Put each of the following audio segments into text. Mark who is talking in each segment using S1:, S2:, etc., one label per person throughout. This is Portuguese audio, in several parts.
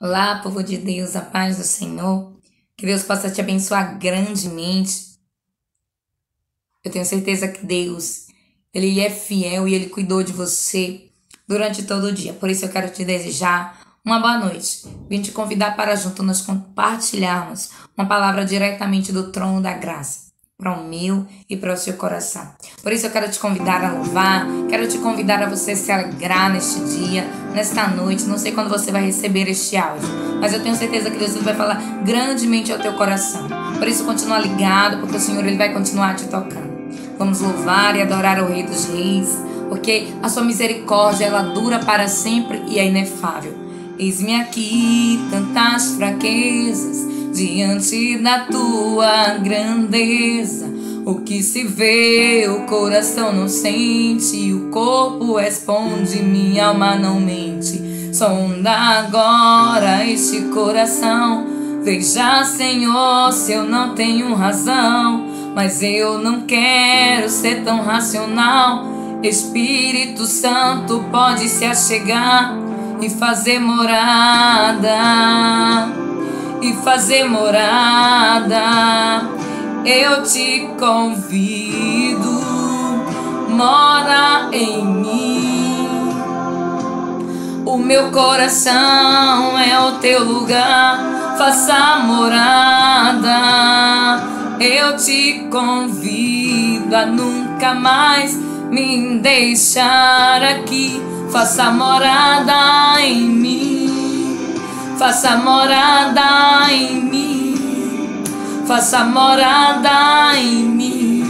S1: Olá, povo de Deus, a paz do Senhor. Que Deus possa te abençoar grandemente. Eu tenho certeza que Deus, Ele é fiel e Ele cuidou de você durante todo o dia. Por isso eu quero te desejar uma boa noite. Vim te convidar para junto nós compartilharmos uma palavra diretamente do trono da graça, para o meu e para o seu coração. Por isso eu quero te convidar a louvar, quero te convidar a você se alegrar neste dia, nesta noite. Não sei quando você vai receber este áudio, mas eu tenho certeza que Deus vai falar grandemente ao teu coração. Por isso continua ligado, porque o Senhor Ele vai continuar te tocando. Vamos louvar e adorar o Rei dos Reis, porque a sua misericórdia ela dura para sempre e é inefável. Eis-me aqui, tantas fraquezas diante da tua grandeza. O que se vê, o coração não sente, o corpo responde, minha alma não mente. Sonda agora este coração, veja, Senhor, se eu não tenho razão, mas eu não quero ser tão racional. Espírito Santo pode se achegar e fazer morada, e fazer morada. Eu te convido, mora em mim. O meu coração é o teu lugar, faça morada. Eu te convido a nunca mais me deixar aqui. Faça morada em mim, faça morada em mim, faça morada em mim.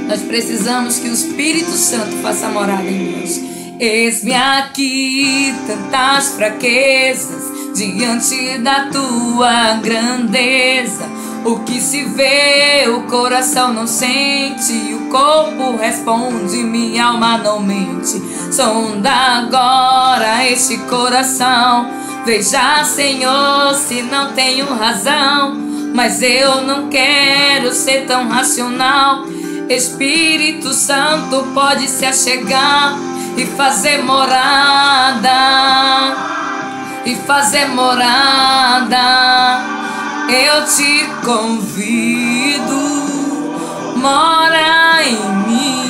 S1: Nós precisamos que o Espírito Santo faça morada em nós. Eis-me aqui, tantas fraquezas diante da tua grandeza. O que se vê, o coração não sente, o corpo responde, minha alma não mente. Sonda agora este coração, veja, Senhor, se não tenho razão, mas eu não quero ser tão racional. Espírito Santo pode se achegar e fazer morada, e fazer morada. Eu te convido, mora em mim.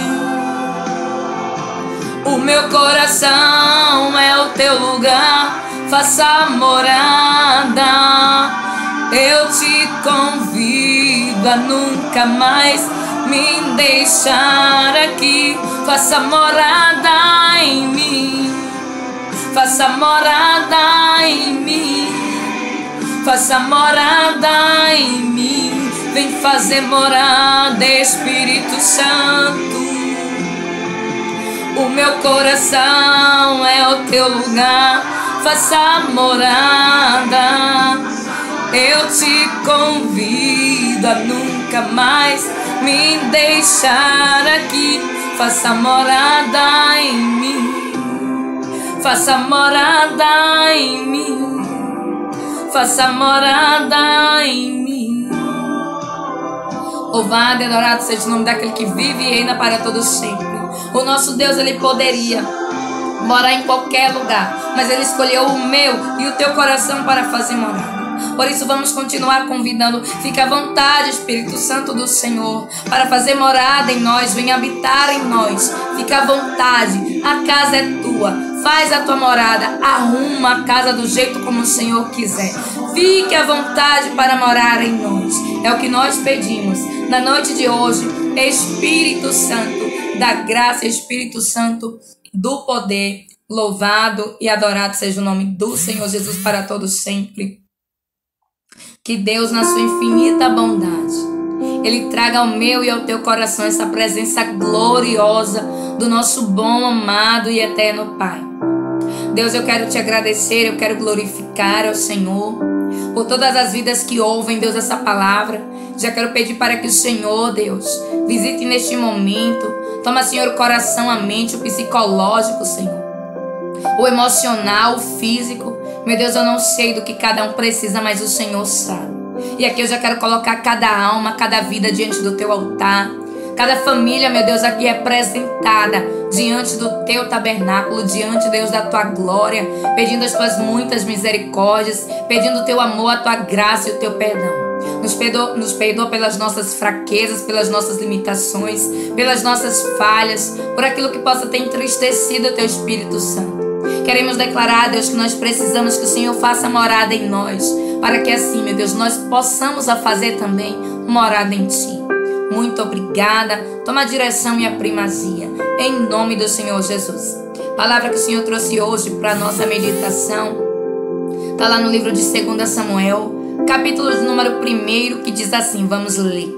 S1: O meu coração é o teu lugar, faça morada. Eu te convido a nunca mais me deixar aqui. Faça morada em mim, faça morada em mim, faça morada em mim. Vem fazer morada, Espírito Santo. O meu coração é o teu lugar, faça morada. Eu te convido a nunca mais me deixar aqui. Faça morada em mim, faça morada em mim, faça morada em mim. Louvado e adorado seja o nome daquele que vive e reina para todos sempre. O nosso Deus, Ele poderia morar em qualquer lugar, mas Ele escolheu o meu e o teu coração para fazer morada. Por isso vamos continuar convidando. Fique à vontade, Espírito Santo do Senhor, para fazer morada em nós. Venha habitar em nós. Fique à vontade, a casa é tua. Faz a tua morada, arruma a casa do jeito como o Senhor quiser. Fique à vontade para morar em nós. É o que nós pedimos na noite de hoje. Espírito Santo da graça, Espírito Santo do poder, louvado e adorado seja o nome do Senhor Jesus para todos sempre. Que Deus, na sua infinita bondade, Ele traga ao meu e ao teu coração essa presença gloriosa do nosso bom, amado e eterno Pai. Deus, eu quero te agradecer, eu quero glorificar ao Senhor por todas as vidas que ouvem, Deus, essa palavra. Já quero pedir para que o Senhor, Deus, visite neste momento. Toma, Senhor, o coração, a mente, o psicológico, Senhor, o emocional, o físico. Meu Deus, eu não sei do que cada um precisa, mas o Senhor sabe. E aqui eu já quero colocar cada alma, cada vida diante do teu altar. cada família, meu Deus, aqui representada diante do teu tabernáculo, diante, Deus, da tua glória, pedindo as tuas muitas misericórdias, pedindo o teu amor, a tua graça e o teu perdão. Nos perdoa pelas nossas fraquezas, pelas nossas limitações, pelas nossas falhas, por aquilo que possa ter entristecido o teu Espírito Santo. Queremos declarar, Deus, que nós precisamos que o Senhor faça morada em nós, para que assim, meu Deus, nós possamos a fazer também morada em Ti. Muito obrigada. Toma a direção e a primazia, em nome do Senhor Jesus. Palavra que o Senhor trouxe hoje para a nossa meditação está lá no livro de 2 Samuel, capítulo de número 1, que diz assim, vamos ler.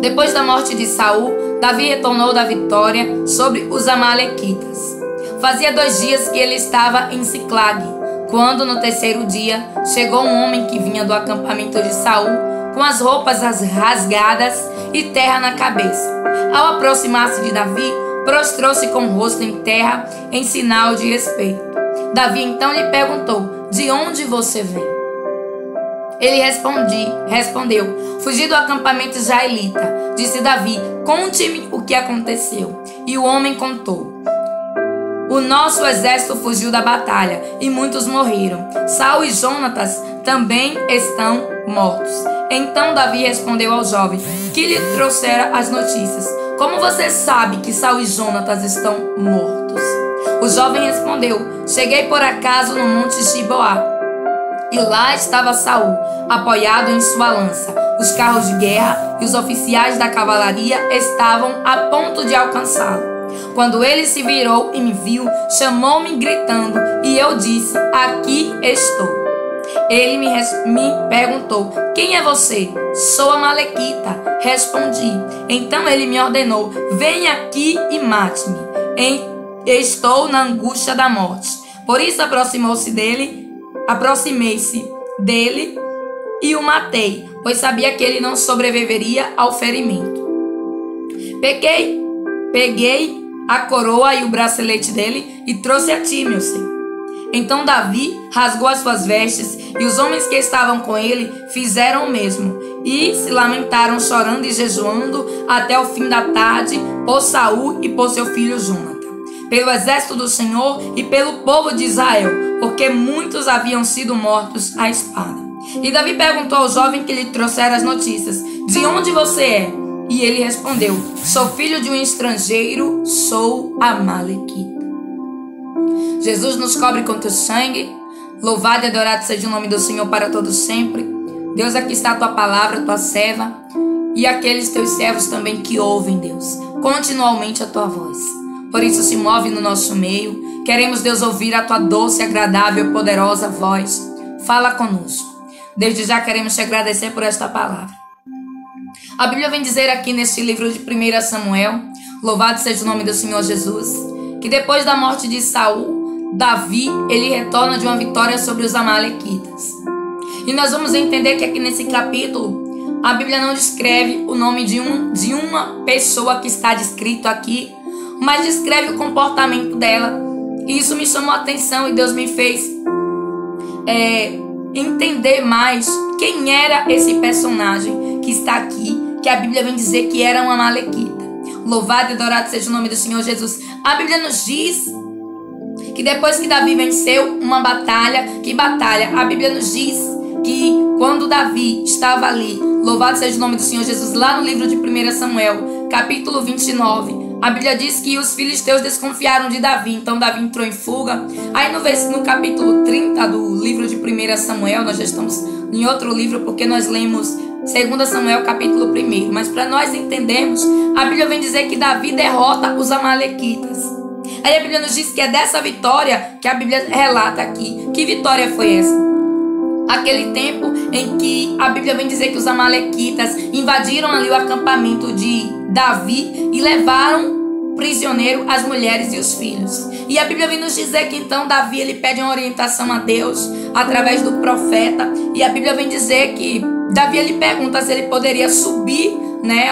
S1: Depois da morte de Saul, Davi retornou da vitória sobre os amalequitas. Fazia 2 dias que ele estava em Siclag, quando no 3º dia chegou um homem que vinha do acampamento de Saul, com as roupas rasgadas e terra na cabeça. Ao aproximar-se de Davi, prostrou-se com o rosto em terra em sinal de respeito. Davi então lhe perguntou, de onde você vem? Ele respondeu, fugi do acampamento israelita. Disse Davi, conte-me o que aconteceu. E o homem contou. O nosso exército fugiu da batalha e muitos morreram. Saul e Jonatas também estão mortos. Então Davi respondeu ao jovem que lhe trouxera as notícias. Como você sabe que Saul e Jonatas estão mortos? O jovem respondeu, cheguei por acaso no monte Gibeá. E lá estava Saul, apoiado em sua lança. Os carros de guerra e os oficiais da cavalaria estavam a ponto de alcançá-lo. Quando ele se virou e me viu, chamou-me gritando, e eu disse, aqui estou. Ele me perguntou, quem é você? Sou amalequita, respondi. Então ele me ordenou, venha aqui e mate-me. Estou na angústia da morte. Por isso aproximei-se dele e o matei, pois sabia que ele não sobreviveria ao ferimento. Peguei a coroa e o bracelete dele e trouxe a ti, meu senhor. Então Davi rasgou as suas vestes e os homens que estavam com ele fizeram o mesmo e se lamentaram chorando e jejuando até o fim da tarde por Saul e por seu filho Jonatã, pelo exército do Senhor e pelo povo de Israel, porque muitos haviam sido mortos à espada. E Davi perguntou ao jovem que lhe trouxera as notícias, de onde você é? E ele respondeu, sou filho de um estrangeiro, sou amalequita. Jesus nos cobre com teu sangue. Louvado e adorado seja o nome do Senhor para todos sempre. Deus, aqui está a tua palavra, a tua serva, e aqueles teus servos também que ouvem, Deus, continuamente a tua voz. Por isso se move no nosso meio. Queremos, Deus, ouvir a tua doce, agradável e poderosa voz. Fala conosco. Desde já queremos te agradecer por esta palavra. A Bíblia vem dizer aqui neste livro de 1 Samuel, louvado seja o nome do Senhor Jesus, que depois da morte de Saul, Davi, ele retorna de uma vitória sobre os amalequitas. E nós vamos entender que aqui nesse capítulo, a Bíblia não descreve o nome de uma pessoa que está descrito aqui, mas descreve o comportamento dela. E isso me chamou a atenção e Deus me fez entender mais quem era esse personagem que está aqui, que a Bíblia vem dizer que era uma amalequita. Louvado e adorado seja o nome do Senhor Jesus. A Bíblia nos diz que depois que Davi venceu uma batalha, a Bíblia nos diz que quando Davi estava ali, louvado seja o nome do Senhor Jesus, lá no livro de 1 Samuel, capítulo 29, a Bíblia diz que os filisteus desconfiaram de Davi, então Davi entrou em fuga. Aí no capítulo 30 do livro de 1 Samuel, nós já estamos em outro livro porque nós lemos 2 Samuel capítulo 1, mas para nós entendermos, a Bíblia vem dizer que Davi derrota os amalequitas. Aí a Bíblia nos diz que é dessa vitória que a Bíblia relata aqui. Que vitória foi essa? Aquele tempo em que a Bíblia vem dizer que os amalequitas invadiram ali o acampamento de Davi e levaram prisioneiro as mulheres e os filhos. E a Bíblia vem nos dizer que então Davi ele pede uma orientação a Deus através do profeta. E a Bíblia vem dizer que Davi ele pergunta se ele poderia subir,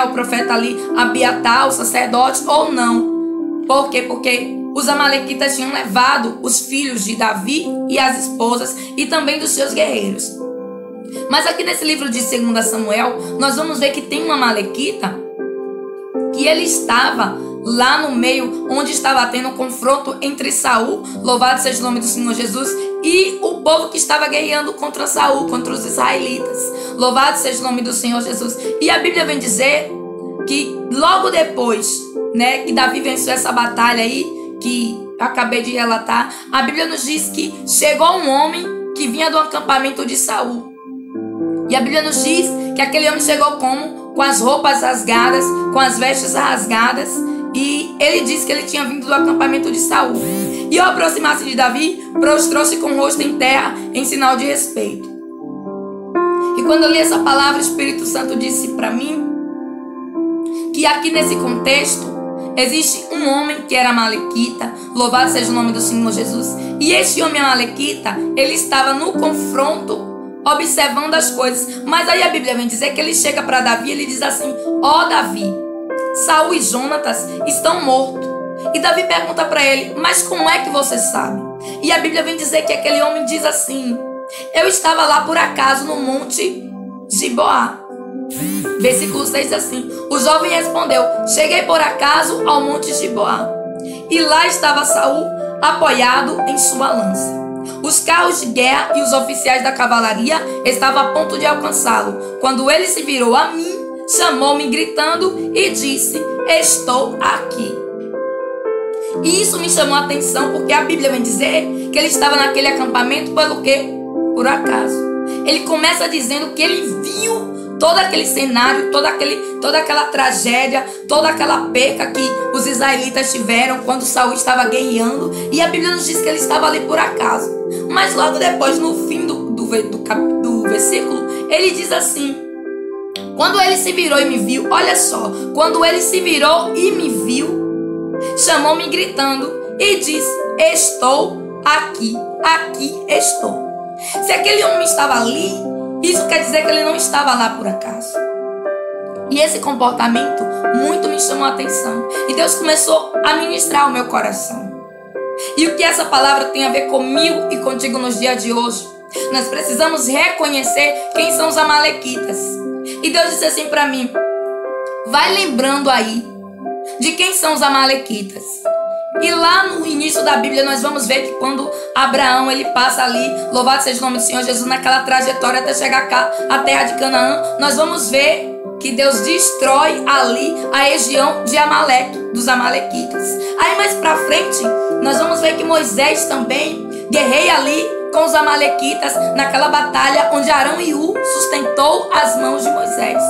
S1: ao profeta ali, Abiatar, o sacerdote, ou não. Por quê? Porque os amalequitas tinham levado os filhos de Davi e as esposas e também dos seus guerreiros. Mas aqui nesse livro de 2 Samuel, nós vamos ver que tem uma amalequita que ele estava lá no meio onde estava tendo um confronto entre Saul, louvado seja o nome do Senhor Jesus, e o povo que estava guerreando contra Saul, contra os israelitas. Louvado seja o nome do Senhor Jesus. E a Bíblia vem dizer que logo depois, né, que Davi venceu essa batalha aí, que eu acabei de relatar, a Bíblia nos diz que chegou um homem que vinha do acampamento de Saul. E a Bíblia nos diz que aquele homem chegou como? Com as roupas rasgadas, com as vestes rasgadas. E ele disse que ele tinha vindo do acampamento de Saul. E ao aproximar-se de Davi, prostrou-se com o rosto em terra, em sinal de respeito. E quando eu li essa palavra, o Espírito Santo disse para mim que aqui nesse contexto existe um homem que era amalequita, louvado seja o nome do Senhor Jesus. E este homem amalequita, ele estava no confronto, observando as coisas. Mas aí a Bíblia vem dizer que ele chega para Davi e ele diz assim: ó Davi, Saul e Jonatas estão mortos. E Davi pergunta para ele: mas como é que você sabe? E a Bíblia vem dizer que aquele homem diz assim: eu estava lá por acaso no monte Gibeá. Versículo 6 diz assim: o jovem respondeu: cheguei por acaso ao monte Gibeá, e lá estava Saul apoiado em sua lança. Os carros de guerra e os oficiais da cavalaria estavam a ponto de alcançá-lo. Quando ele se virou a mim, chamou-me gritando e disse: estou aqui. E isso me chamou a atenção porque a Bíblia vem dizer que ele estava naquele acampamento pelo quê? Por acaso. Ele começa dizendo que ele viu todo aquele cenário, toda aquela tragédia, toda aquela perca que os israelitas tiveram quando Saul estava guerreando. E a Bíblia nos diz que ele estava ali por acaso. Mas logo depois, no fim do versículo, ele diz assim: quando ele se virou e me viu, olha só, quando ele se virou e me viu, chamou-me gritando e disse: estou aqui, aqui estou. Se aquele homem estava ali, isso quer dizer que ele não estava lá por acaso. E esse comportamento muito me chamou a atenção. E Deus começou a ministrar o meu coração. E o que essa palavra tem a ver comigo e contigo nos dias de hoje? Nós precisamos reconhecer quem são os amalequitas. E Deus disse assim para mim: vai lembrando aí de quem são os amalequitas. E lá no início da Bíblia nós vamos ver que quando Abraão ele passa ali, louvado seja o nome do Senhor Jesus, naquela trajetória até chegar cá, a terra de Canaã, nós vamos ver que Deus destrói ali a região de Amaleque, dos amalequitas. Aí mais pra frente nós vamos ver que Moisés também guerreia ali com os amalequitas naquela batalha onde Arão e Ur sustentou as mãos de Moisés.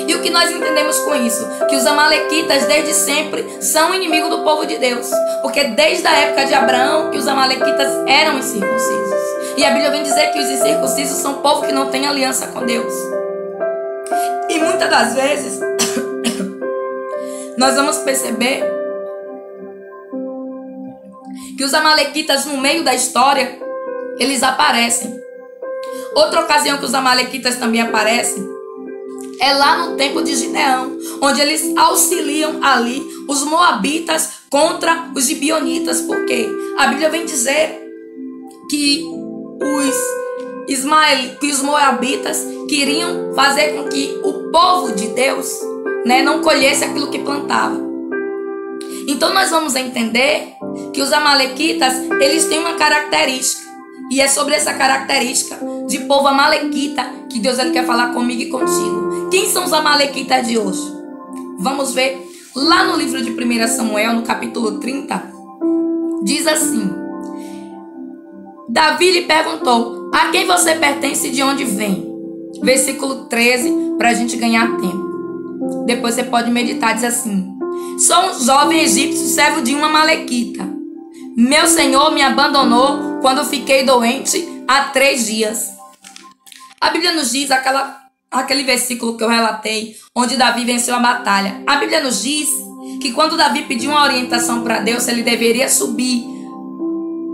S1: E o que nós entendemos com isso? Que os amalequitas desde sempre são inimigos do povo de Deus. Porque desde a época de Abraão que os amalequitas eram incircuncisos. E a Bíblia vem dizer que os incircuncisos são povo que não tem aliança com Deus. E muitas das vezes nós vamos perceber que os amalequitas no meio da história eles aparecem. Outra ocasião que os amalequitas também aparecem é lá no tempo de Gideão, onde eles auxiliam ali os moabitas contra os gibeonitas. Por quê? A Bíblia vem dizer que os moabitas queriam fazer com que o povo de Deus, né, não colhesse aquilo que plantava. Então nós vamos entender que os amalequitas, eles têm uma característica. E é sobre essa característica de povo amalequita que Deus ele quer falar comigo e contigo. Quem são os amalequitas de hoje? Vamos ver lá no livro de 1 Samuel, no capítulo 30. Diz assim: Davi lhe perguntou: a quem você pertence e de onde vem? Versículo 13, para a gente ganhar tempo. Depois você pode meditar, diz assim: sou um jovem egípcio, servo de uma amalequita. Meu senhor me abandonou quando fiquei doente há 3 dias. A Bíblia nos diz, aquele versículo que eu relatei, onde Davi venceu a batalha. A Bíblia nos diz que quando Davi pediu uma orientação para Deus, se ele deveria subir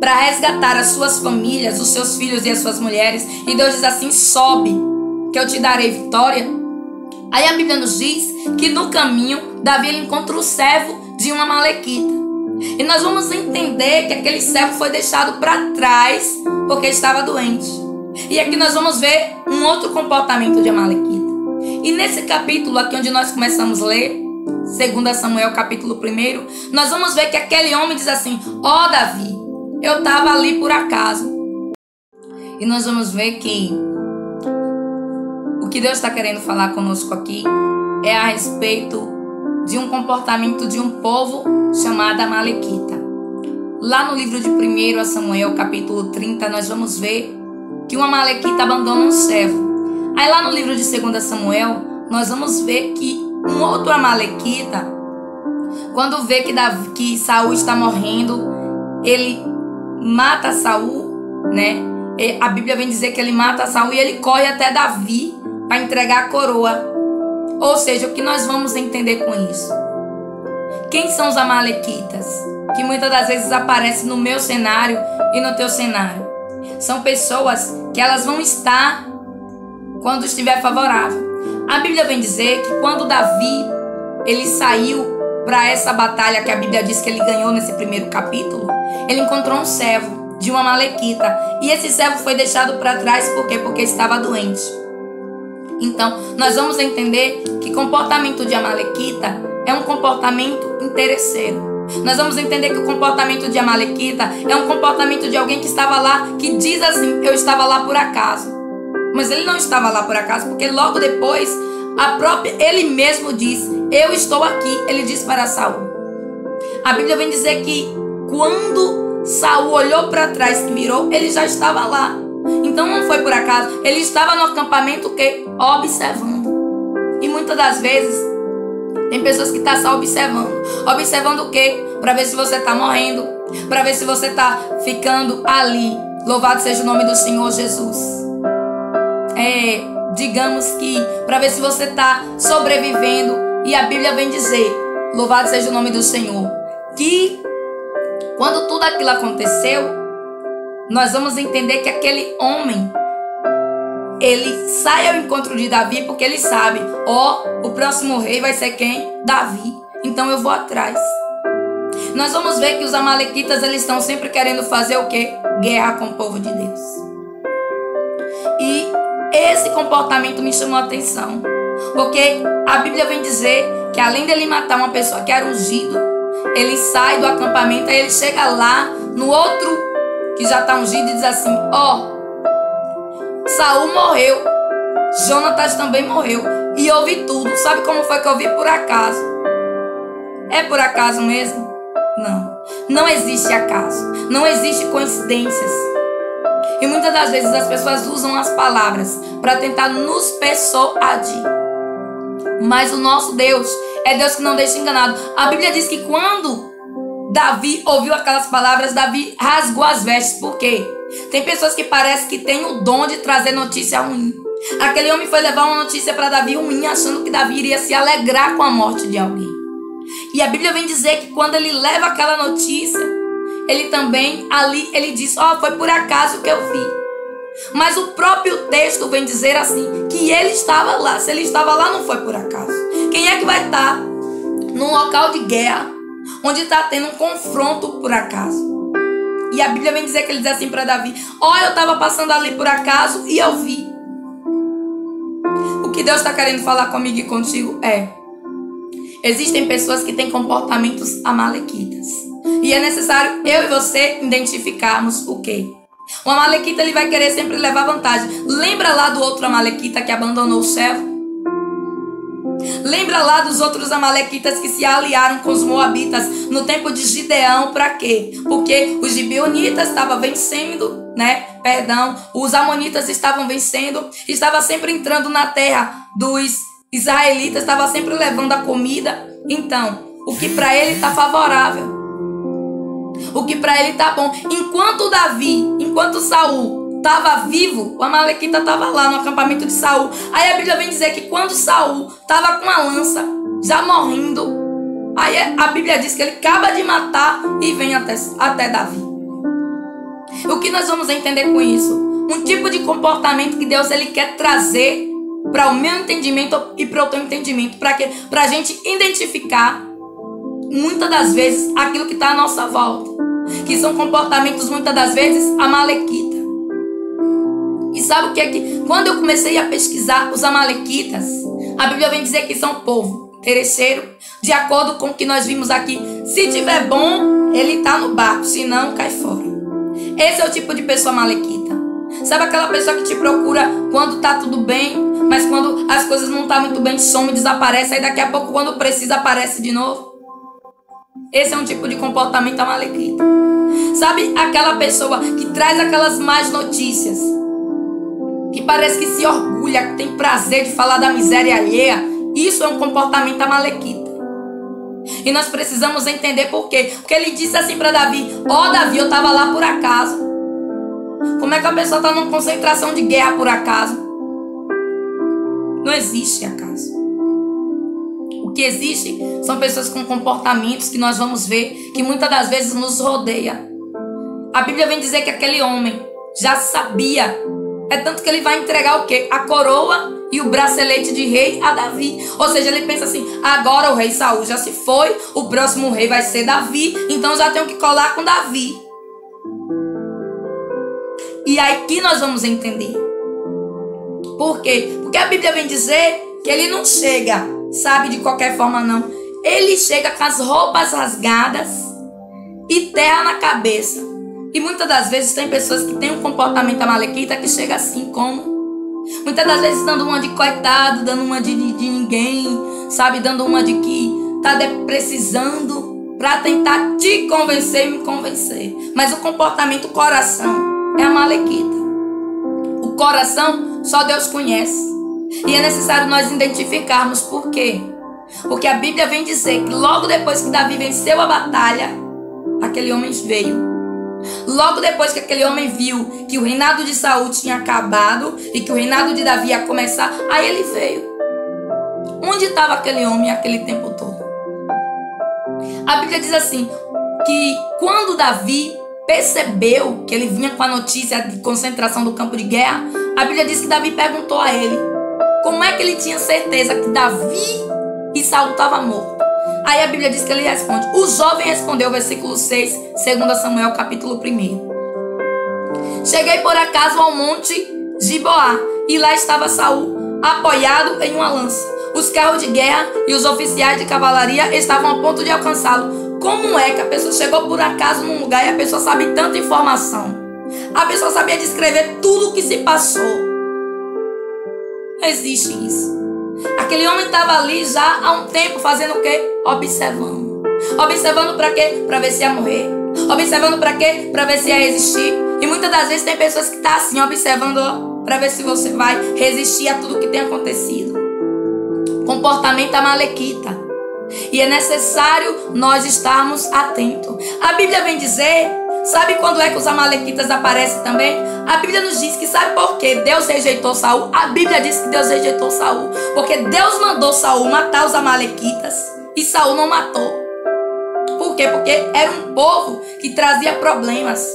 S1: para resgatar as suas famílias, os seus filhos e as suas mulheres, e Deus diz assim: sobe, que eu te darei vitória. Aí a Bíblia nos diz que no caminho, Davi ele encontra o servo de uma amalequita. E nós vamos entender que aquele servo foi deixado para trás porque estava doente. E aqui nós vamos ver um outro comportamento de amalequita. E nesse capítulo aqui onde nós começamos a ler, 2 Samuel capítulo 1, nós vamos ver que aquele homem diz assim: ó Davi, eu estava ali por acaso. E nós vamos ver que o que Deus está querendo falar conosco aqui é a respeito de um comportamento de um povo chamado Amalequita. Lá no livro de 1 Samuel capítulo 30, nós vamos ver que um Amalequita abandona um servo. Aí lá no livro de 2 Samuel, nós vamos ver que um outro Amalequita, quando vê que Saul está morrendo, ele mata Saul, né? A Bíblia vem dizer que ele mata Saul e ele corre até Davi para entregar a coroa. Ou seja, o que nós vamos entender com isso? Quem são os Amalequitas? Que muitas das vezes aparecem no meu cenário e no teu cenário. São pessoas que elas vão estar quando estiver favorável. A Bíblia vem dizer que quando Davi ele saiu para essa batalha que a Bíblia diz que ele ganhou nesse primeiro capítulo, ele encontrou um servo de uma Amalequita. E esse servo foi deixado para trás por quê? Porque estava doente. Então, nós vamos entender que comportamento de Amalequita é um comportamento interesseiro. Nós vamos entender que o comportamento de Amalequita é um comportamento de alguém que estava lá, que diz assim: eu estava lá por acaso. Mas ele não estava lá por acaso, porque logo depois, ele mesmo diz: eu estou aqui. Ele diz para Saul. A Bíblia vem dizer que quando Saul olhou para trás e virou, ele já estava lá. Então não foi por acaso. Ele estava no acampamento que observando. E muitas das vezes tem pessoas que estão só observando. Observando o quê? Para ver se você está morrendo, para ver se você está ficando ali. Louvado seja o nome do Senhor Jesus. Digamos que para ver se você está sobrevivendo. E a Bíblia vem dizer, louvado seja o nome do Senhor, que quando tudo aquilo aconteceu, nós vamos entender que aquele homem, ele sai ao encontro de Davi porque ele sabe, o próximo rei vai ser quem? Davi. Então eu vou atrás. Nós vamos ver que os Amalequitas, eles estão sempre querendo fazer o quê? Guerra com o povo de Deus. E esse comportamento me chamou a atenção, porque a Bíblia vem dizer que além dele matar uma pessoa que era ungido, ele sai do acampamento e ele chega lá no outro que já está ungido e diz assim: Saul morreu, Jonatas também morreu, e eu vi tudo. Sabe como foi que eu vi? Por acaso. É por acaso mesmo? Não existe acaso, não existe coincidências. E muitas das vezes as pessoas usam as palavras para tentar nos persuadir. Mas o nosso Deus é Deus que não deixa enganado. A Bíblia diz que quando Davi ouviu aquelas palavras, Davi rasgou as vestes. Por quê? Tem pessoas que parecem que têm o dom de trazer notícia ruim. Aquele homem foi levar uma notícia para Davi ruim, achando que Davi iria se alegrar com a morte de alguém. E a Bíblia vem dizer que quando ele leva aquela notícia, ele também ali, ele diz: foi por acaso que eu vi. Mas o próprio texto vem dizer assim, que ele estava lá. Se ele estava lá, não foi por acaso. Quem é que vai estar num local de guerra, onde está tendo um confronto por acaso? E a Bíblia vem dizer que ele diz assim para Davi: eu estava passando ali por acaso e eu vi. O que Deus está querendo falar comigo e contigo existem pessoas que têm comportamentos amalequitas. E é necessário eu e você identificarmos o quê? O Amalequita, ele vai querer sempre levar vantagem. Lembra lá do outro Amalequita que abandonou o servo? Lembra lá dos outros Amalequitas que se aliaram com os Moabitas no tempo de Gideão, para quê? Porque os Gibeonitas estavam vencendo, os Amonitas estavam vencendo, estava sempre entrando na terra dos israelitas, estava sempre levando a comida. Então, o que para ele está favorável, o que para ele está bom. Enquanto Saul estava vivo, o Amalequita estava lá no acampamento de Saul. Aí a Bíblia vem dizer que quando Saul estava com a lança, já morrendo, aí a Bíblia diz que ele acaba de matar e vem até Davi. O que nós vamos entender com isso? Um tipo de comportamento que Deus ele quer trazer para o meu entendimento e para o teu entendimento. Para quê? Para a gente identificar, muitas das vezes, aquilo que está à nossa volta. Que são comportamentos, muitas das vezes, amalequita. E sabe o que é que... Quando eu comecei a pesquisar os amalequitas, a Bíblia vem dizer que são povo interesseiro, de acordo com o que nós vimos aqui. Se tiver bom, ele está no barco, se não, cai fora. Esse é o tipo de pessoa malequita. Sabe aquela pessoa que te procura quando tá tudo bem, mas quando as coisas não tá muito bem, some e desaparece, aí daqui a pouco quando precisa aparece de novo? Esse é um tipo de comportamento malequita. Sabe aquela pessoa que traz aquelas más notícias, que parece que se orgulha, que tem prazer de falar da miséria alheia? Isso é um comportamento malequita. E nós precisamos entender por quê. Porque ele disse assim para Davi: ó, Davi, eu estava lá por acaso. Como é que a pessoa está numa concentração de guerra por acaso? Não existe acaso. O que existe são pessoas com comportamentos que nós vamos ver, que muitas das vezes nos rodeia. A Bíblia vem dizer que aquele homem já sabia. É tanto que ele vai entregar o quê? A coroa e o bracelete de rei a Davi. Ou seja, ele pensa assim: agora o rei Saul já se foi, o próximo rei vai ser Davi, então já tenho que colar com Davi. E aí que nós vamos entender. Por quê? Porque a Bíblia vem dizer que ele não chega, sabe, de qualquer forma não. Ele chega com as roupas rasgadas e terra na cabeça. E muitas das vezes tem pessoas que têm um comportamento amalequita que chega assim como... Muitas das vezes dando uma de coitado, dando uma de ninguém, sabe? Dando uma de que tá precisando para tentar te convencer e me convencer. Mas o comportamento, o coração, é amalequita. O coração só Deus conhece. E é necessário nós identificarmos por quê. Porque a Bíblia vem dizer que logo depois que Davi venceu a batalha, aquele homem veio. Logo depois que aquele homem viu que o reinado de Saul tinha acabado e que o reinado de Davi ia começar, aí ele veio. Onde estava aquele homem aquele tempo todo? A Bíblia diz assim, que quando Davi percebeu que ele vinha com a notícia de concentração do campo de guerra, a Bíblia diz que Davi perguntou a ele como é que ele tinha certeza que Davi e Saul estavam mortos. Aí a Bíblia diz que ele responde. O jovem respondeu, versículo 6, 2 Samuel, capítulo 1. Cheguei por acaso ao monte Giboá, e lá estava Saul, apoiado em uma lança. Os carros de guerra e os oficiais de cavalaria estavam a ponto de alcançá-lo. Como é que a pessoa chegou por acaso num lugar e a pessoa sabe tanta informação? A pessoa sabia descrever tudo o que se passou. Não existe isso. Aquele homem estava ali já há um tempo fazendo o quê? Observando. Observando para quê? Para ver se ia morrer. Observando para quê? Para ver se ia resistir. E muitas das vezes tem pessoas que estão assim, observando para ver se você vai resistir a tudo que tem acontecido. Comportamento amalequita. E é necessário nós estarmos atentos. A Bíblia vem dizer, sabe quando é que os amalequitas aparecem também? A Bíblia nos diz que sabe por que Deus rejeitou Saul? A Bíblia diz que Deus rejeitou Saul porque Deus mandou Saul matar os amalequitas e Saul não matou. Por quê? Porque era um povo que trazia problemas.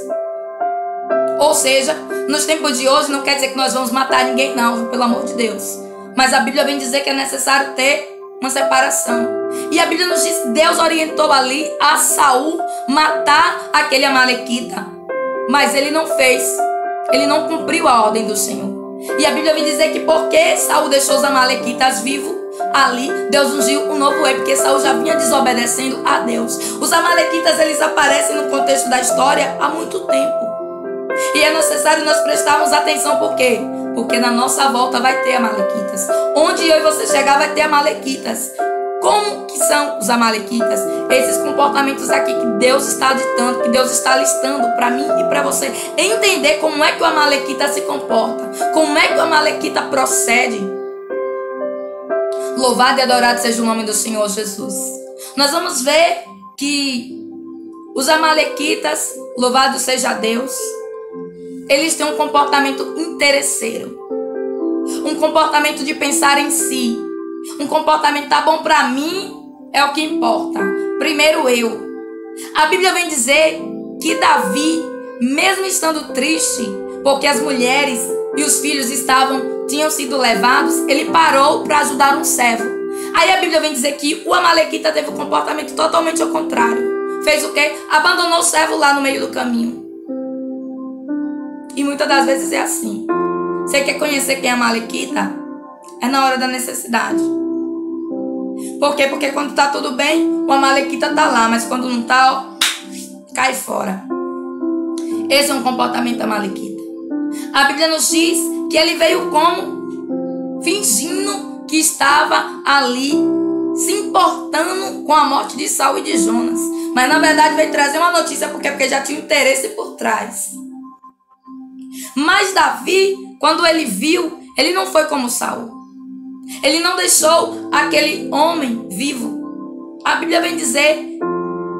S1: Ou seja, nos tempos de hoje não quer dizer que nós vamos matar ninguém não, pelo amor de Deus. Mas a Bíblia vem dizer que é necessário ter uma separação. E a Bíblia nos diz que Deus orientou ali a Saul matar aquele amalequita. Mas ele não fez. Ele não cumpriu a ordem do Senhor. E a Bíblia vem dizer que porque Saul deixou os amalequitas vivos ali, Deus ungiu um novo rei, porque Saul já vinha desobedecendo a Deus. Os amalequitas, eles aparecem no contexto da história há muito tempo. E é necessário nós prestarmos atenção, por quê? Porque na nossa volta vai ter amalequitas. Onde eu e você chegar vai ter amalequitas. Como que são os amalequitas? Esses comportamentos aqui que Deus está ditando, que Deus está listando para mim e para você. Entender como é que o amalequita se comporta. Como é que o amalequita procede. Louvado e adorado seja o nome do Senhor Jesus. Nós vamos ver que os amalequitas, louvado seja Deus, eles têm um comportamento interesseiro. Um comportamento de pensar em si. Um comportamento tá bom pra mim, é o que importa. Primeiro eu. A Bíblia vem dizer que Davi, mesmo estando triste, porque as mulheres e os filhos tinham sido levados, ele parou para ajudar um servo. Aí a Bíblia vem dizer que o amalequita teve um comportamento totalmente ao contrário. Fez o quê? Abandonou o servo lá no meio do caminho. E muitas das vezes é assim. Você quer conhecer quem é amalequita? É na hora da necessidade. Por quê? Porque quando tá tudo bem, o amalequita tá lá, mas quando não tá, ó, cai fora. Esse é um comportamento amalequita. A Bíblia nos diz que ele veio como? Fingindo que estava ali, se importando com a morte de Saul e de Jonas. Mas na verdade veio trazer uma notícia, porque já tinha um interesse por trás. Mas Davi, quando ele viu, ele não foi como Saul. Ele não deixou aquele homem vivo. A Bíblia vem dizer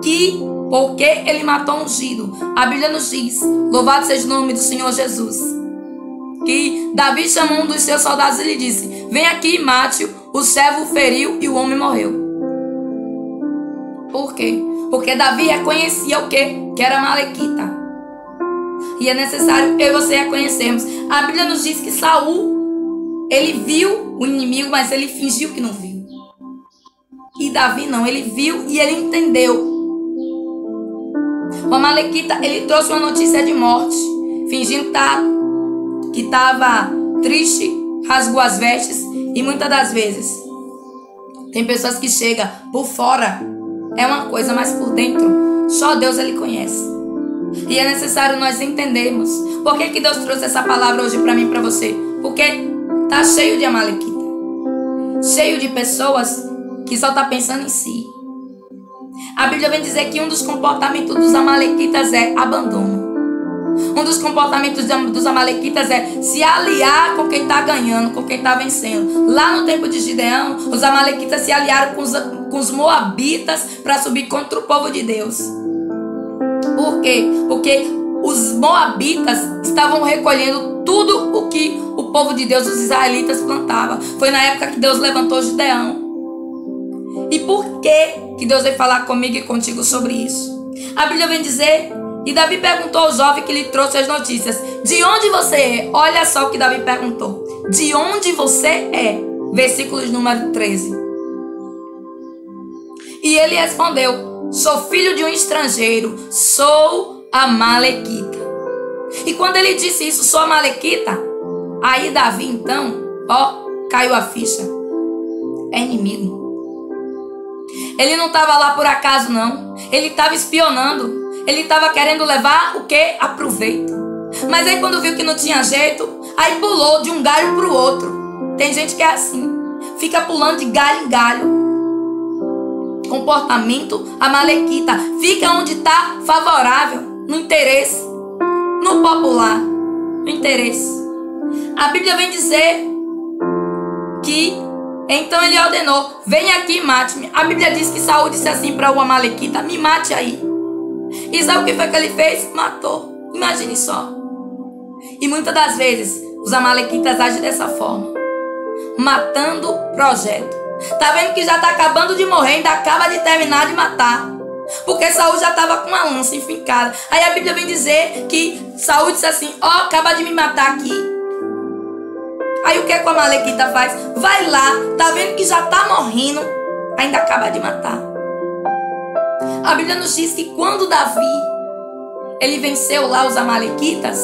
S1: que porque ele matou um ungido. A Bíblia nos diz, louvado seja o nome do Senhor Jesus, que Davi chamou um dos seus soldados e lhe disse: vem aqui e mate-o. O servo o feriu e o homem morreu. Por quê? Porque Davi reconhecia o quê? Que era amalequita. E é necessário eu e você reconhecermos. A Bíblia nos diz que Saul, ele viu o inimigo, mas ele fingiu que não viu. E Davi não, ele viu e ele entendeu. O amalequita, ele trouxe uma notícia de morte, fingindo que estava triste, rasgou as vestes. E muitas das vezes tem pessoas que chegam por fora, é uma coisa, mas por dentro só Deus ele conhece. E é necessário nós entendermos por que Deus trouxe essa palavra hoje para mim e para você. Porque tá cheio de amalequita, cheio de pessoas que só tá pensando em si. A Bíblia vem dizer que um dos comportamentos dos amalequitas é abandono. Um dos comportamentos dos amalequitas é se aliar com quem está ganhando, com quem está vencendo. Lá no tempo de Gideão, os amalequitas se aliaram com os moabitas para subir contra o povo de Deus. Por quê? Porque os moabitas estavam recolhendo tudo o que o povo de Deus, os israelitas, plantava. Foi na época que Deus levantou Gideão. E por que Deus veio falar comigo e contigo sobre isso? A Bíblia vem dizer... E Davi perguntou ao jovem que lhe trouxe as notícias: de onde você é? Olha só o que Davi perguntou: de onde você é? Versículos número 13. E ele respondeu: sou filho de um estrangeiro, sou amalequita. E quando ele disse isso, sou amalequita, aí Davi então, caiu a ficha. É inimigo. Ele não estava lá por acaso não. Ele estava espionando. Ele estava querendo levar o quê? A proveito. Mas aí quando viu que não tinha jeito, aí pulou de um galho para o outro. Tem gente que é assim. Fica pulando de galho em galho. Comportamento amalequita. Fica onde está favorável. No interesse. No popular. No interesse. A Bíblia vem dizer que então ele ordenou: vem aqui e mate-me. A Bíblia diz que Saul disse assim para o amalequita: me mate aí. E sabe o que foi que ele fez? Matou. Imagine só. E muitas das vezes os amalequitas agem dessa forma, matando projeto. Tá vendo que já tá acabando de morrer, ainda acaba de terminar de matar, porque Saul já estava com uma lança enfincada. Aí a Bíblia vem dizer que Saul disse assim: acaba de me matar aqui. Aí o que o amalequita faz? Vai lá, tá vendo que já tá morrendo, ainda acaba de matar. A Bíblia nos diz que quando Davi ele venceu lá os amalequitas,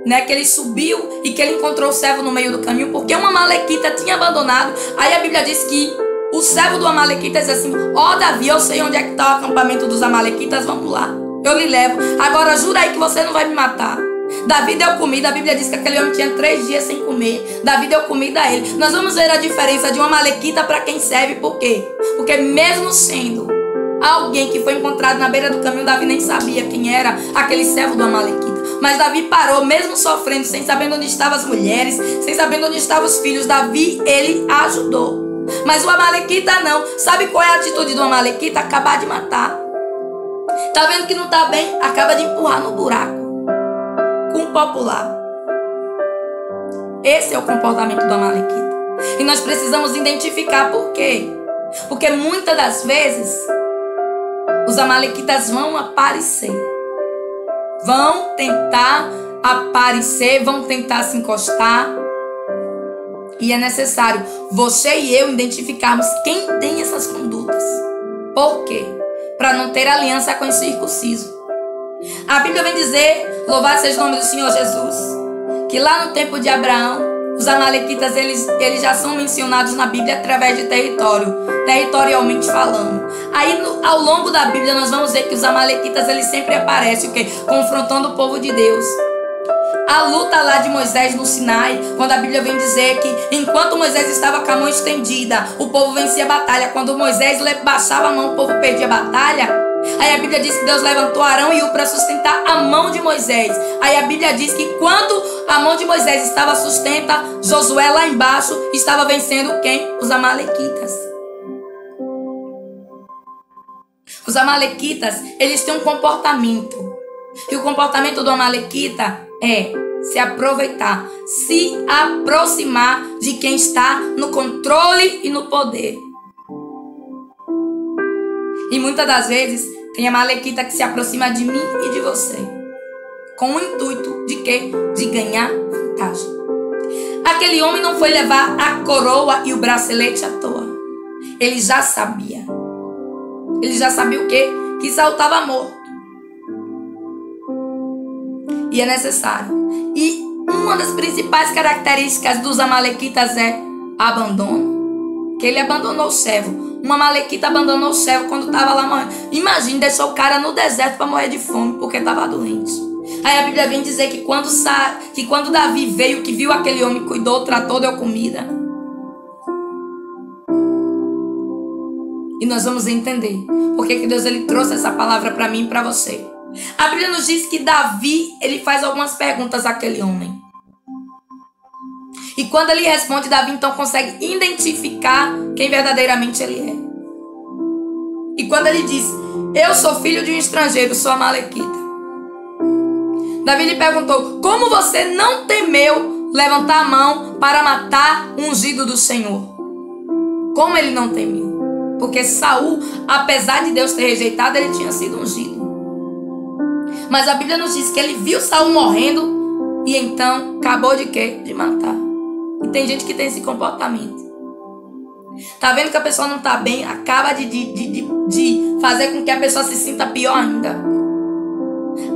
S1: né, que ele subiu e que ele encontrou o servo no meio do caminho, porque um amalequita tinha abandonado. Aí a Bíblia diz que o servo do amalequita diz assim: Davi, eu sei onde é que está o acampamento dos amalequitas, vamos lá, eu lhe levo. Agora jura aí que você não vai me matar. Davi deu comida. A Bíblia diz que aquele homem tinha 3 dias sem comer. Davi deu comida a ele. Nós vamos ver a diferença de um amalequita para quem serve. Por quê? Porque mesmo sendo alguém que foi encontrado na beira do caminho, Davi nem sabia quem era aquele servo do amalequita. Mas Davi parou, mesmo sofrendo, sem saber onde estavam as mulheres, sem saber onde estavam os filhos. Davi, ele ajudou. Mas o amalequita não. Sabe qual é a atitude do amalequita? Acabar de matar. Tá vendo que não tá bem? Acaba de empurrar no buraco. Com o popular. Esse é o comportamento do amalequita. E nós precisamos identificar por quê. Porque muitas das vezes os amalequitas vão aparecer. Vão tentar aparecer, vão tentar se encostar. E é necessário você e eu identificarmos quem tem essas condutas. Por quê? Para não ter aliança com o incircunciso. A Bíblia vem dizer, louvado seja o nome do Senhor Jesus, que lá no tempo de Abraão, os amalequitas, eles já são mencionados na Bíblia através de territorialmente falando. Aí, ao longo da Bíblia, nós vamos ver que os amalequitas, eles sempre aparecem, confrontando o povo de Deus. A luta lá de Moisés no Sinai, quando a Bíblia vem dizer que enquanto Moisés estava com a mão estendida, o povo vencia a batalha. Quando Moisés baixava a mão, o povo perdia a batalha. Aí a Bíblia diz que Deus levantou Arão e U para sustentar a mão de Moisés. Aí a Bíblia diz que quando a mão de Moisés estava sustenta, Josué lá embaixo estava vencendo quem? Os amalequitas. Os amalequitas, eles têm um comportamento. E o comportamento do amalequita é se aproveitar, se aproximar de quem está no controle e no poder. E muitas das vezes tem amalequita que se aproxima de mim e de você, com o intuito de quê? De ganhar vantagem. Aquele homem não foi levar a coroa e o bracelete à toa. Ele já sabia. Ele já sabia o quê? Que Saul estava morto. E é necessário. E uma das principais características dos amalequitas é abandono. Que ele abandonou o servo. Uma amalequita abandonou o servo quando estava lá morrendo. Imagina, deixou o cara no deserto para morrer de fome porque estava doente. Aí a Bíblia vem dizer que quando Davi veio, que viu aquele homem, cuidou, tratou, deu comida. E nós vamos entender porque que Deus ele trouxe essa palavra para mim e para você. A Bíblia nos diz que Davi, ele faz algumas perguntas àquele homem. E quando ele responde, Davi então consegue identificar quem verdadeiramente ele é. E quando ele diz, eu sou filho de um estrangeiro, sou amalequita. Davi lhe perguntou, como você não temeu levantar a mão para matar o ungido do Senhor? Como ele não temeu? Porque Saul, apesar de Deus ter rejeitado, ele tinha sido ungido. Mas a Bíblia nos diz que ele viu Saul morrendo e então acabou de quê? De matar. E tem gente que tem esse comportamento. Tá vendo que a pessoa não tá bem? Acaba de fazer com que a pessoa se sinta pior ainda.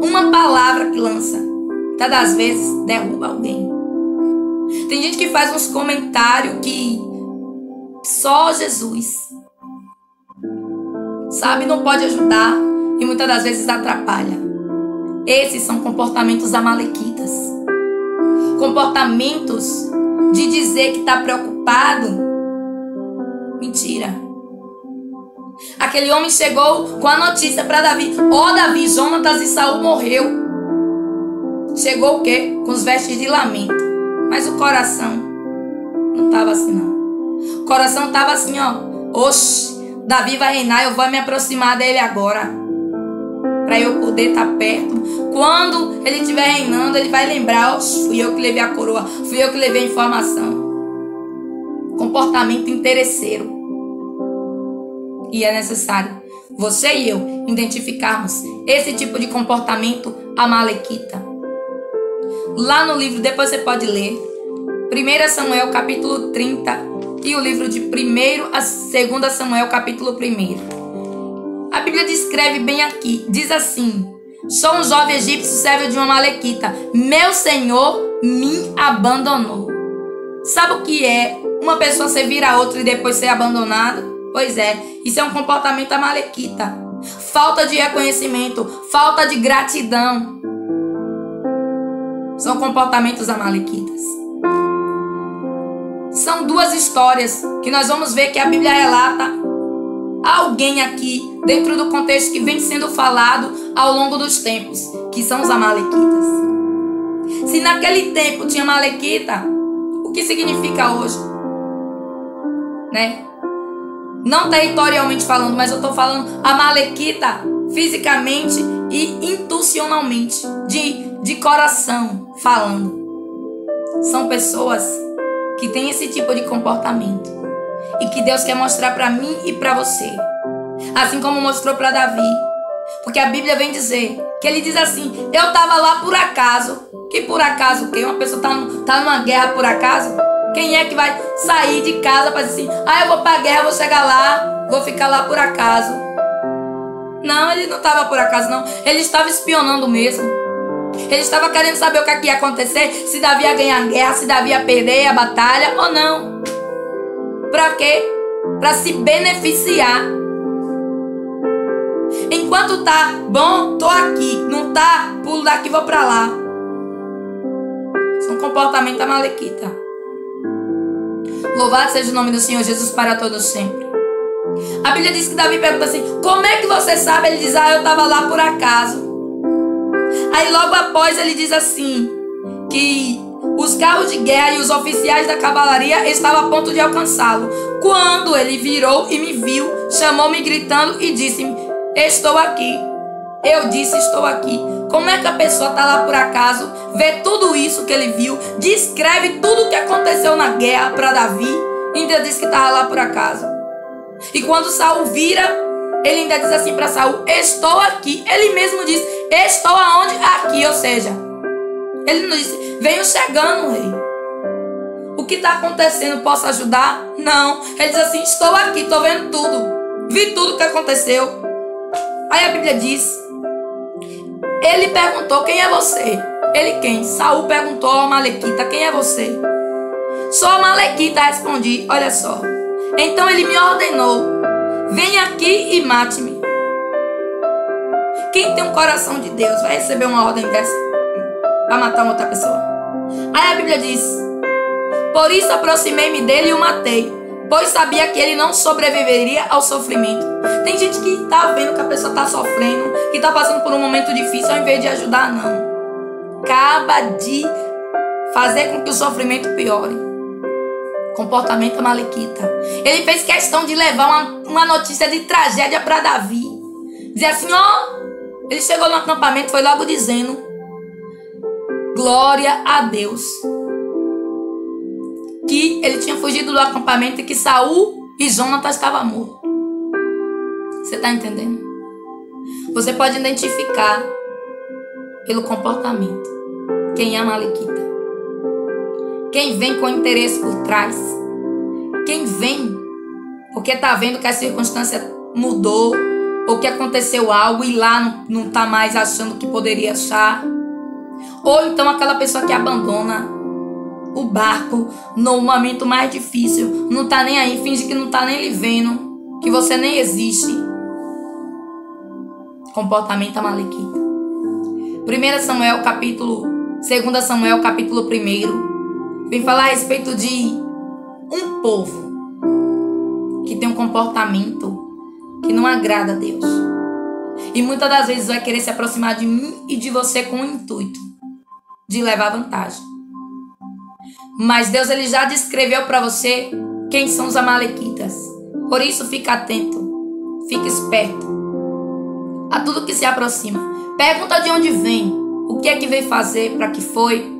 S1: Uma palavra que lança, muitas das vezes, derruba alguém. Tem gente que faz uns comentários que só Jesus, sabe, não pode ajudar e muitas das vezes atrapalha. Esses são comportamentos amalequitas. Comportamentos de dizer que está preocupado. Mentira. Aquele homem chegou com a notícia para Davi. Ó Davi, Jonatas e Saul morreu. Chegou o quê? Com os vestes de lamento. Mas o coração não estava assim não. O coração estava assim, ó. Oxe, Davi vai reinar, eu vou me aproximar dele agora. Para eu poder estar perto. Quando ele estiver reinando, ele vai lembrar, oxe, fui eu que levei a coroa, fui eu que levei a informação. Comportamento interesseiro. E é necessário você e eu identificarmos esse tipo de comportamento amalequita. Lá no livro, depois você pode ler 1 Samuel capítulo 30 e o livro de 1 a 2 Samuel capítulo 1. A Bíblia descreve bem aqui, diz assim: sou um jovem egípcio servo de uma amalequita, meu senhor me abandonou. Sabe o que é uma pessoa servir a outra e depois ser abandonada? Pois é, isso é um comportamento amalequita. Falta de reconhecimento, falta de gratidão. São comportamentos amalequitas. São duas histórias que nós vamos ver que a Bíblia relata alguém aqui dentro do contexto que vem sendo falado ao longo dos tempos, que são os amalequitas. Se naquele tempo tinha amalequita, o que significa hoje? Né? Não territorialmente falando, mas eu estou falando amalequita fisicamente e intuicionalmente, de coração falando. São pessoas que têm esse tipo de comportamento e que Deus quer mostrar para mim e para você, assim como mostrou para Davi. Porque a Bíblia vem dizer que ele diz assim: eu estava lá por acaso. Que por acaso o quê? Uma pessoa tá numa guerra por acaso? Quem é que vai sair de casa para dizer assim: ah, eu vou para a guerra, vou chegar lá, vou ficar lá por acaso? Não, ele não estava por acaso não. Ele estava espionando mesmo. Ele estava querendo saber o que ia acontecer, se Davi ia ganhar a guerra, se Davi ia perder a batalha ou não. Para quê? Para se beneficiar. Enquanto tá bom, tô aqui. Não tá, pulo daqui, vou para lá. Isso é um comportamento amalequita. Louvado seja o nome do Senhor Jesus para todos sempre. A Bíblia diz que Davi pergunta assim: como é que você sabe? Ele diz: eu estava lá por acaso. Aí logo após ele diz assim, que os carros de guerra e os oficiais da cavalaria estavam a ponto de alcançá-lo. Quando ele virou e me viu, chamou-me gritando e disse-me: estou aqui. Eu disse: estou aqui. Como é que a pessoa está lá por acaso, vê tudo isso que ele viu, descreve tudo o que aconteceu na guerra para Davi e ainda diz que estava lá por acaso? E quando Saul vira, ele ainda diz assim para Saul: estou aqui. Ele mesmo diz: estou aonde? Aqui. Ou seja, ele não disse: venho chegando, rei. O que está acontecendo? Posso ajudar? Não. Ele diz assim: estou aqui, estou vendo tudo. Vi tudo que aconteceu. Aí a Bíblia diz: ele perguntou: quem é você? Ele quem? Saul perguntou ao amalequita: quem é você? Sou amalequita, respondi. Olha só. Então ele me ordenou: venha aqui e mate-me. Quem tem um coração de Deus vai receber uma ordem dessa para matar uma outra pessoa? Aí a Bíblia diz: por isso aproximei-me dele e o matei, pois sabia que ele não sobreviveria ao sofrimento. Tem gente que tá vendo que a pessoa tá sofrendo, que tá passando por um momento difícil, ao invés de ajudar, não. Acaba de fazer com que o sofrimento piore. Comportamento amalequita. Ele fez questão de levar uma notícia de tragédia para Davi. Dizer assim: ele chegou no acampamento, foi logo dizendo: glória a Deus, que ele tinha fugido do acampamento e que Saul e Jonatas estavam mortos. Você está entendendo? Você pode identificar pelo comportamento quem é amalequita. Quem vem com interesse por trás. Quem vem porque está vendo que a circunstância mudou, ou que aconteceu algo e lá não está mais achando que poderia achar. Ou então aquela pessoa que abandona o barco no momento mais difícil, não está nem aí, finge que não está nem lhe vendo, que você nem existe. Comportamento amalequita. 2 Samuel capítulo 1 vem falar a respeito de um povo que tem um comportamento que não agrada a Deus. E muitas das vezes vai querer se aproximar de mim e de você com o intuito de levar vantagem. Mas Deus, ele já descreveu para você quem são os amalequitas. Por isso, fica atento, fica esperto a tudo que se aproxima. Pergunta de onde vem, o que é que veio fazer, para que foi.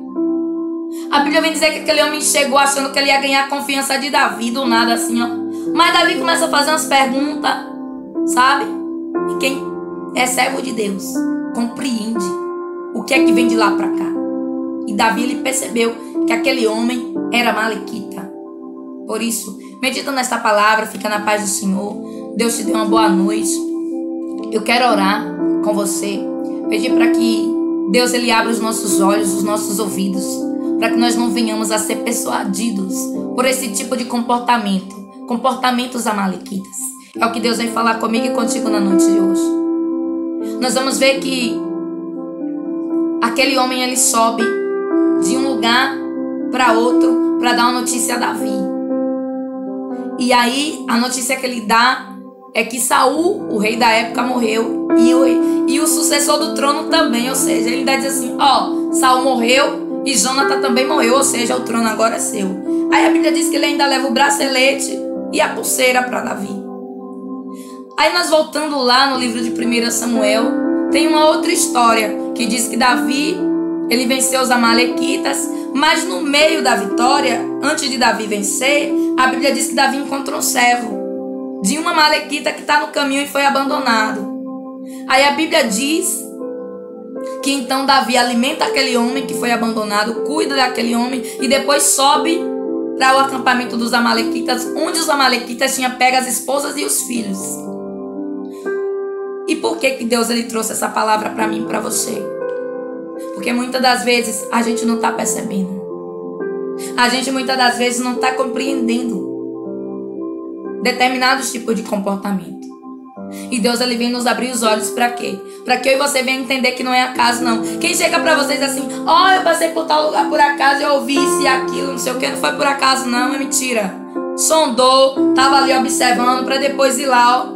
S1: A Bíblia vem dizer que aquele homem chegou achando que ele ia ganhar a confiança de Davi, do nada assim, ó. Mas Davi começa a fazer umas perguntas, sabe? E quem é servo de Deus compreende o que é que vem de lá para cá. E Davi, ele percebeu que aquele homem era amalequita. Por isso, medita nesta palavra, fica na paz do Senhor. Deus te dê uma boa noite. Eu quero orar com você, pedir para que Deus, ele abra os nossos olhos, os nossos ouvidos, para que nós não venhamos a ser persuadidos por esse tipo de comportamento, comportamentos amalequitas. É o que Deus vai falar comigo e contigo na noite de hoje. Nós vamos ver que aquele homem, ele sobe de um lugar para outro para dar uma notícia a Davi. E aí a notícia que ele dá é que Saul, o rei da época, morreu e o sucessor do trono também. Ou seja, ele ainda diz assim: Saul morreu e Jonatas também morreu, ou seja, o trono agora é seu. Aí a Bíblia diz que ele ainda leva o bracelete e a pulseira para Davi. Aí nós voltando lá no livro de 1 Samuel, tem uma outra história que diz que Davi, ele venceu os amalequitas, mas no meio da vitória, antes de Davi vencer, a Bíblia diz que Davi encontrou um servo de uma amalequita que está no caminho e foi abandonado. Aí a Bíblia diz que então Davi alimenta aquele homem que foi abandonado, cuida daquele homem e depois sobe para o acampamento dos amalequitas, onde os amalequitas tinham pego as esposas e os filhos. E por que Deus, ele trouxe essa palavra para mim e para você? Porque muitas das vezes a gente não está percebendo. A gente muitas das vezes não está compreendendo determinados tipos de comportamento. E Deus, ele vem nos abrir os olhos para quê? Para que eu e você venha entender que não é acaso, não. Quem chega para vocês assim, eu passei por tal lugar por acaso, eu ouvi isso e aquilo, não sei o que, não foi por acaso, não, é mentira. Sondou, tava ali observando para depois ir lá,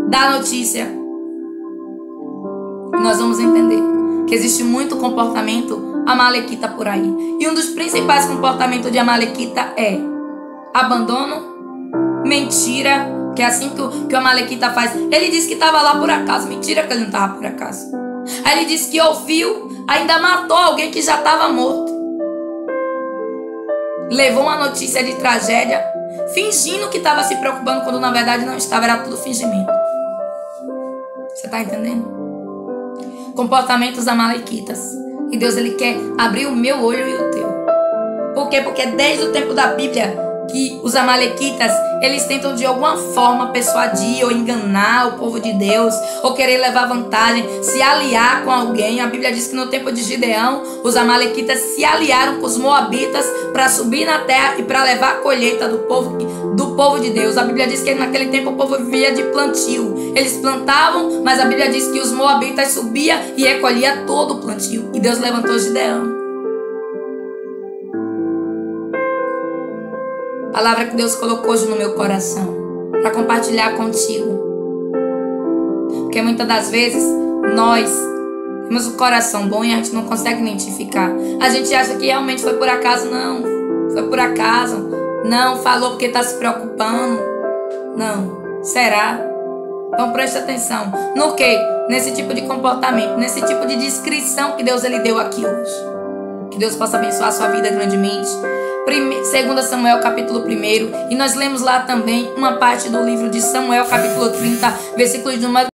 S1: dar notícia. E nós vamos entender que existe muito comportamento amalequita por aí. E um dos principais comportamentos de amalequita é abandono, mentira, que é assim que o amalequita faz. Ele disse que estava lá por acaso. Mentira que ele não estava por acaso. Aí ele disse que ouviu, ainda matou alguém que já estava morto. Levou uma notícia de tragédia, fingindo que estava se preocupando, quando na verdade não estava, era tudo fingimento. Você está entendendo? Comportamentos amalequitas. E Deus, ele quer abrir o meu olho e o teu. Por quê? Porque desde o tempo da Bíblia que os amalequitas, eles tentam de alguma forma persuadir ou enganar o povo de Deus, ou querer levar vantagem, se aliar com alguém. A Bíblia diz que no tempo de Gideão, os amalequitas se aliaram com os moabitas para subir na terra e para levar a colheita do povo de Deus. A Bíblia diz que naquele tempo o povo vivia de plantio. Eles plantavam, mas a Bíblia diz que os moabitas subiam e recolhiam todo o plantio. E Deus levantou Gideão. Palavra que Deus colocou hoje no meu coração para compartilhar contigo. Porque muitas das vezes nós temos o coração bom e a gente não consegue identificar. A gente acha que realmente foi por acaso. Não, foi por acaso. Não, falou porque está se preocupando. Não, será? Então preste atenção. No que? Nesse tipo de comportamento, nesse tipo de descrição que Deus ele deu aqui hoje. Que Deus possa abençoar a sua vida grandemente. 2 Samuel capítulo 1, e nós lemos lá também uma parte do livro de Samuel capítulo 30, versículos de número